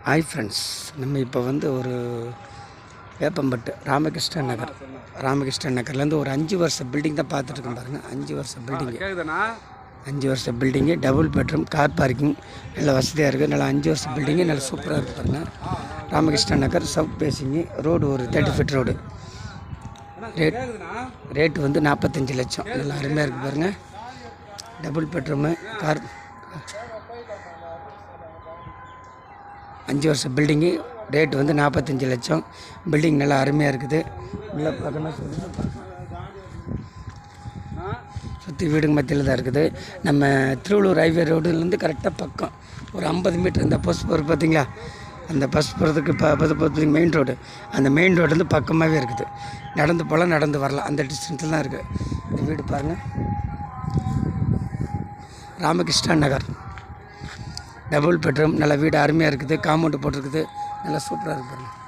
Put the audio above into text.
Hi friends, நம்ம இப்போ வந்து ஒரு வேப்பம்பட்டு ராமகிருஷ்ணன் நகர்லேருந்து ஒரு 5 வருஷ பில்டிங் தான் பார்த்துட்ருக்கோம் பாருங்கள். 5 வருஷ பில்டிங்கு 5 வருஷ building, double bedroom, car parking நல்ல வசதியாக இருக்குது. நல்லா 5 வருஷ பில்டிங்கு நல்லா சூப்பராக இருக்குது பாருங்கள். ராமகிருஷ்ணன் நகர் சவுத் பேசிங்கு ரோடு ஒரு 30 ஃபீட் ரோடு. ரேட்டு வந்து 45 லட்சம். நல்லா அருமையாக இருக்குது பாருங்கள். டபுள் பெட்ரூமு, கார் 5 வருஷ பில்டிங்கு, ரேட்டு வந்து 45 லட்சம். பில்டிங் நல்லா அருமையாக இருக்குது. நல்லா பார்க்கணும், சுற்றி வீடுங்க மத்தியில் தான் இருக்குது. நம்ம திருவள்ளூர் ஹைவே ரோடுலேருந்து கரெக்டாக பக்கம் ஒரு 50 மீட்டர். இந்த பஸ் போகிற பார்த்தீங்களா, அந்த பஸ் போகிறதுக்கு பார்த்தீங்க மெயின் ரோடு. அந்த மெயின் ரோடு பக்கமாகவே இருக்குது. நடந்து போகலாம், நடந்து வரலாம், அந்த டிஸ்டன்ஸில் தான் இருக்குது. இந்த வீடு பாருங்கள், ராமகிருஷ்ணன் நகர் டபுள் பெட்ரூம், நல்ல வீடு அருமையாக இருக்குது. காம்பவுண்டு போட்டிருக்குது, நல்லா சூப்பராக இருக்குது பாருங்கள்.